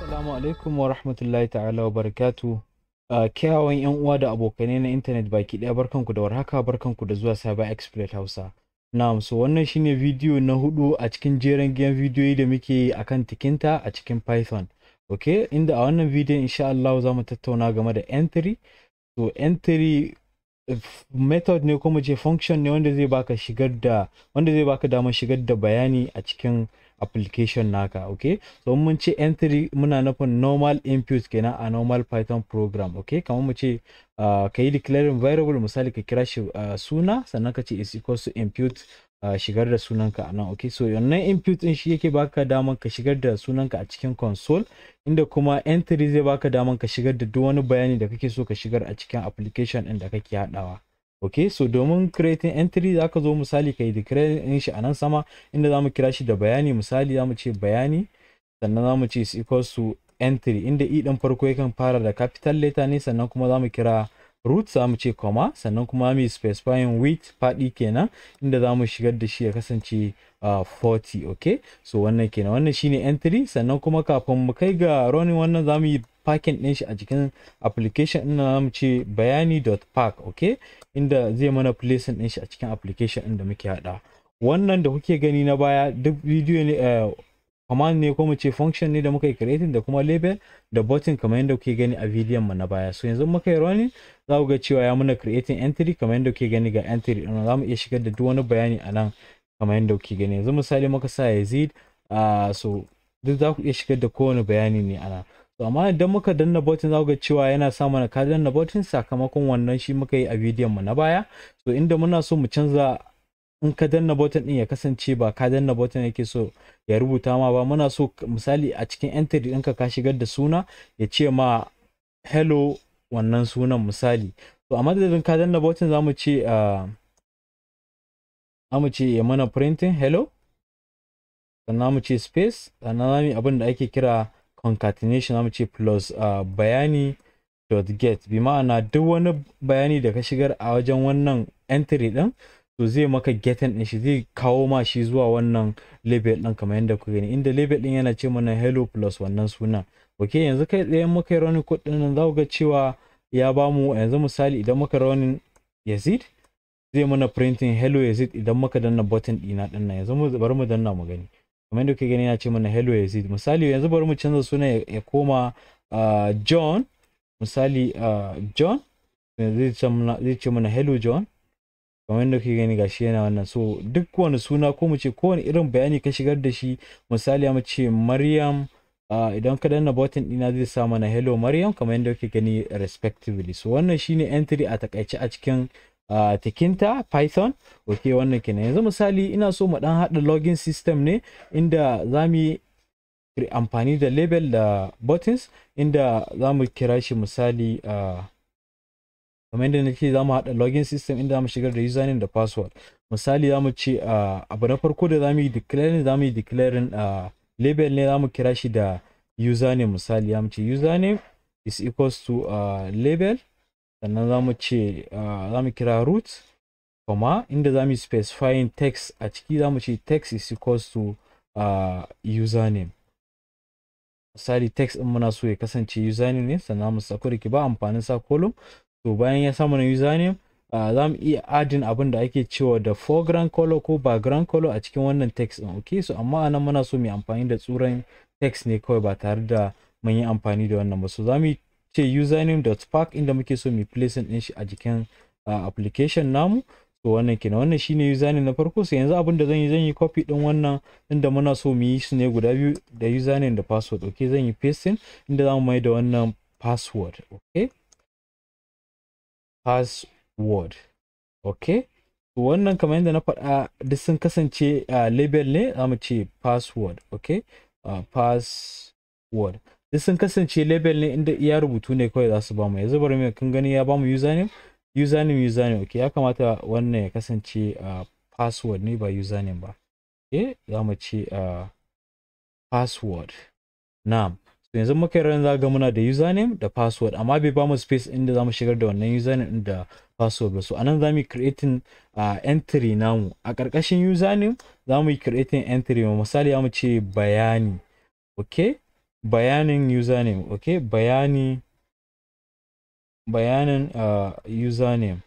Assalamu alaikum wa rahmatullahi ta'ala wa barakatu. Kyawawan yan uwa da abokanai na intanet baki ɗaya, barkanku da warhaka, barkanku da zuwa Cyber Exploit Hausa. Na'am, so wannan shine bidiyo na 4 a cikin jeren giyan bidiyoyi da muke yi akan Tkinter a cikin Python. Okay, inda a wannan bidiyon insha Allah za mu tattauna game da entry. So entry method ne, kuma ce function ne wanda zai baka damar shigar da bayani a cikin application naka. Okay, so mun ce entry muna nufin normal input kenan a normal Python program. Okay, kamar mu ce ka yi declaring variable, misali ka kira shi suna, sannan ka ce is equals to input shigar da sunanka a nan. Okay, so wannan input din shi yake baka daman ka shigar da sunanka a cikin console, inda kuma entry zai baka daman ka shigar da duk wani bayani da kake so ka shigar a cikin application din da kake hadawa. Okay, so domin creating entry zaka zo misali ka yi declaring din shi a nan sama, inda zamu kira shi da bayani. Misali zamu ce bayani, sannan zamu ce is equals to entry, inda i din farko yakan fara da capital letter ne, sannan kuma zamu kira root, zamu ce comma, sannan kuma mu specifying width faɗi kenan, inda zamu shigar da shi ya kasance 40. Okay, so wannan kenan, wannan shine entry. Sannan kuma kafin mu kai ga running wannan zamu yi packing din shi a cikin application din, zamu ce bayani.pack. Okay, inda zai mana placing din shi a cikin application din da muke hada. Wannan da kuke gani na baya duk video ne, command ne, ko mu ce function ne da muka yi creating, da kuma label da button kamar yadda kuke gani a bidiyon mu na baya. So yanzu muka yi running, za ku ga cewa ya muna creating entry kamar yadda kuke gani ga entry din. Za mu iya shigar da duk wani bayani a nan kamar yadda kuke gani. Yanzu misali muka sa yazid, so duk za ku iya shigar da kowane bayani ne a nan. So amma idan muka danna button za ku ga cewa yana sa mana ka danna button, sakamakon wannan shi muka yi a bidiyon mu na baya. So inda muna so mu canza, in ka danna button din ya kasance ba ka danna button yake so ya rubuta ma ba, muna so misali a cikin entry ɗinka ka shigar da suna ya ce ma hello wannan sunan misali. So a madadin ka danna button zamu ce ya mana printing hello, sannan mu ce space, sannan zamu yi abin da ake kira concatenation, zamu ce plus bayani dot get, bi ma'ana duk wani bayani da ka shigar a wajen wannan entry din, to zai maka getin din shi, zai kawo ma shi zuwa wannan label din kamar yadda ku gani, inda label din yana ce mana hello plus wannan sunan. Okay, yanzu kai tsaye muka yi running code din nan, za ku ga cewa ya bamu yanzu misali idan muka running yazid zai mana printing hello yazid idan muka danna button dina din nan. Yanzu bari mu danna mu gani, kamar yadda kuke gani yana ce mana hello yazid. Misali yanzu bari mu canza sunan ya koma John, misali John, zai ce mana hello John kamar yadda kuke gani gashi yana wannan. So duk wani suna, ko mu ce kowane irin bayani ka shigar da shi, misali mu ce Maryam, idan ka danna button dina zai sa mana hello Maryam kamar yadda kuke gani respectively. So wannan shine entry a takaice a cikin Tkinter Python. Okay, wannan kenan. Yanzu misali ina so mu dan hada login system ne, inda zamu yi amfani da label da buttons, inda zamu kira shi misali kamar yadda nake za mu haɗa login system, inda zamu shigar da username da password. Misali zamu ce abu na farko da zamu yi declaring label ne, zamu kira shi da username. Misali zamu ce username is equals to label, sannan zamu ce zamu kira root, comma, inda zamu specifying text a ciki, zamu ce text is equals to username. Misali text din muna so ya kasance username ne, sannan mu sako da ke ba amfanin sa column. To bayan ya samu na username, za mu iya adding abin da ake cewa da foreground color ko background color a cikin wannan text din. Okay, so amma anan muna so mu amfani da tsuran text ne kawai, ba tare da mun yi amfani da wannan ba. So za mu ce username.pack, inda muke so mu placing din shi a jikin application namu. So wannan kenan, wannan shine username na farko. So yanzu abin da zan yi copy din wannan, inda muna so mu yi su ne guda biyu da username da password. Okay, zan yi pasting, inda za mu mai da wannan password. Okay, password. Okay, wannan kamar yadda na faɗa duk sun kasance label ne, za mu ce password. Okay, password duk sun kasance label ne, inda iya rubutu ne kawai za su bamu. Yanzu bari mu kun gani ya bamu username. Okay, ya kamata wannan ya kasance password ne ba username ba. Okay, za mu ce password. Na'am, yanzu muka yi ran zaga muna da username da password, amma bai bamu space inda zamu shigar da wannan username din da password ba. So anan zamu creating entry namu a karkashin username, zamu yi creating entry, misali zamu ce bayani. Okay, bayanin username. Okay, bayanin username.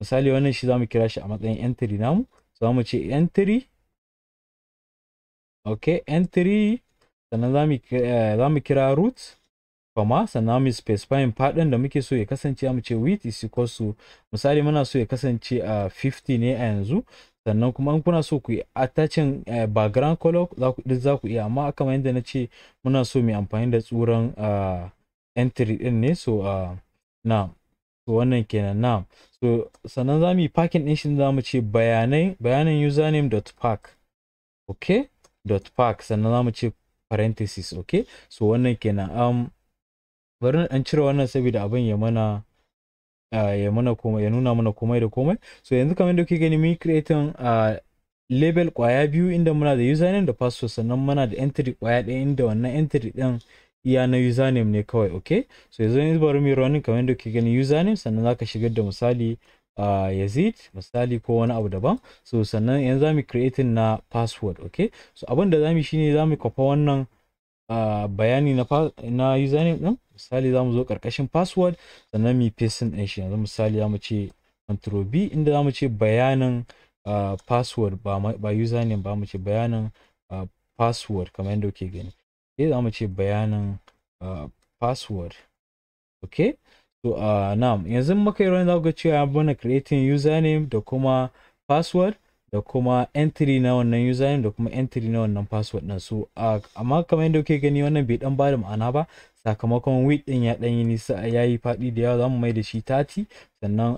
Misali wannan shi zamu kira shi a matsayin entry namu, zamu ce entry. Okay, entry, sannan zamu kira root, comma, sannan mu specifying faɗin da muke so ya kasance, mu ce width is equals to, misali muna so ya kasance a 50 ne a yanzu. Sannan kuma in kuna so ku yi attaching background color za ku iya, amma kamar yadda na ce muna so mu amfani da tsuran entry din ne. So na so wannan kenan na. So sannan za mu yi packing din shi, za mu ce bayanan username.pack. Okay, .pack, sannan za mu ce parenthesis. Okay, so wannan kenan. Bari na cire wannan saboda abin ya nuna mana komai da komai. So yanzu kamar da kuke gani mun creating label kwaya biyu inda muna da username da password, sannan muna da entry kwaya ɗaya inda wannan entry ɗin iya na username ne kawai. Okay, so yanzu bari mu running kamar da kuke gani username, sannan zaka shigar da misali Yazid misali ko wani abu daban. So sannan yanzu zamu creating na password. Okay, so abin da zamu shine zamu copy wannan bayani na username din. Misali zamu zo karkashin password, sannan mu paste din shi. Yanzu misali zamu ce control B, inda zamu ce bayanin password ba username ba, mu ce bayanin password kamar yadda kuke gani. Okay, zamu ce bayanin password. Okay, so now yanzu muka yi za ku ga cewa muna creating username da kuma password da kuma entry na wannan username da kuma entry na wannan password din. So amma kamar yadda kuke gani wannan bai dan bada ma'ana ba, sakamakon width din ya dan yi nisa, yayi fadi da yawa. Zamu mai da shi 30, sannan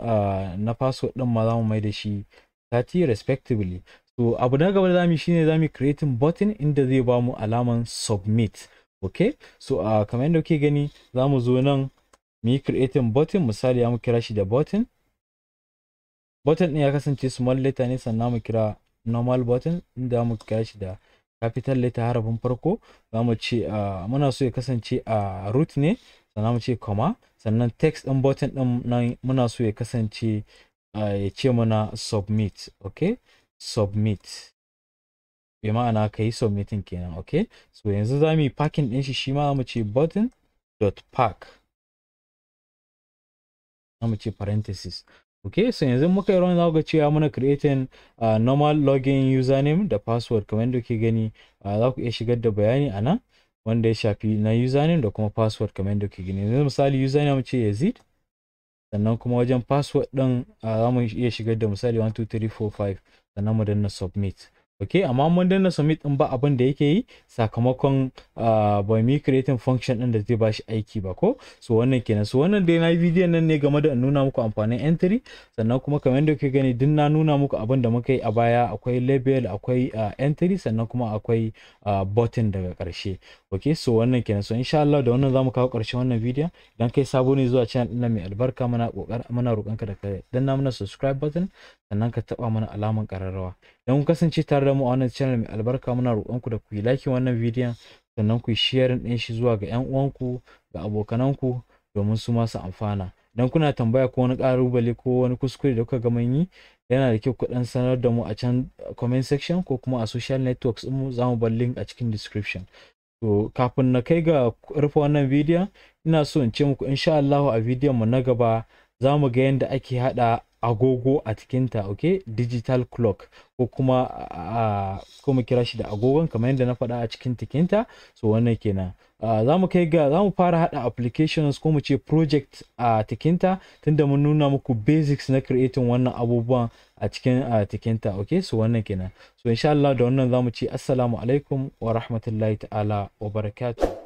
na password din ma zamu mai da shi 30 respectively. So abu na gaba da zamu shine zamu creating button inda zai ba mu alaman submit. Okay, so kamar yadda kuke gani zamu zo nan mu yi creating button. Misali zamu kira shi da button. Button ɗin ya kasance small letter ne, sannan mu kira normal button inda mu kira shi da capital letter harafin farko. Zamu ce muna so ya kasance a root ne, sannan mu ce comma, sannan text ɗin button ɗin nan muna so ya kasance ya ce mana submit. Okay, submit bi ma'ana kai submitting kenan. Okay, so yanzu zamu yi packing ɗin shi ma mu ce button.pack, zamu ce parenthesis. Okay, so yanzu muka yi run za ga cewa muna creating normal login username da password. Kamar yadda kuke gani za ku iya shigar da bayani a nan wanda ya shafi na username da kuma password kamar yadda kuke gani. Yanzu misali username mu ce Yazid, sannan kuma wajen password din za mu iya shigar da misali 1 2 3 4 5, sannan mu danna submit. Okay, amma mun danna submit din ba abin da yake yi, sakamakon ba mu creating function din da zai ba shi aiki ba ko. So wannan kenan. So wannan dai na yi bidiyon nan ne game da nuna muku amfanin entry, sannan kuma kamar yadda kuke gani din na nuna muku abin da muka yi a baya. Akwai label, akwai entry, sannan kuma akwai button daga ƙarshe. Okay, so wannan kenan. So insha Allah da wannan zamu kawo ƙarshen wannan bidiyon. Idan kai sabo ne zuwa channel din mai albarka, muna roƙonka da ka danna mana subscribe button, sannan ka taba mana alaman ƙararrawa. Idan kun kasance tare da mu a wannan channel mai albarka, muna roƙonku da ku yi like wannan bidiyon, sannan ku yi sharing din shi zuwa ga ƴan uwanku ga abokananku domin su ma su amfana. Idan kuna tambaya ko wani ƙalubale ko wani kuskure da kuka ga mun yi, yana da kyau ku dan sanar da mu a can comment section ko kuma a social networks din mu. Za mu bar link a cikin description. To kafin na kai ga rufe wannan bidiyon, ina so in ce muku insha Allah a bidiyon mu na gaba za mu ga yadda ake hada agogo a Tkinter. Okay, digital clock ko kuma mu kira shi da agogon kamar yadda na faɗa a cikin Tkinter. So wannan kenan. Za mu fara hada applications ko mu ce project a Tkinter, tunda mun nuna muku basics na creating wannan abubuwan a cikin Tkinter. Okay, so wannan kenan. So insha Allah da wannan za mu ce assalamu alaikum wa rahmatullahi ta'ala wa barakatuh.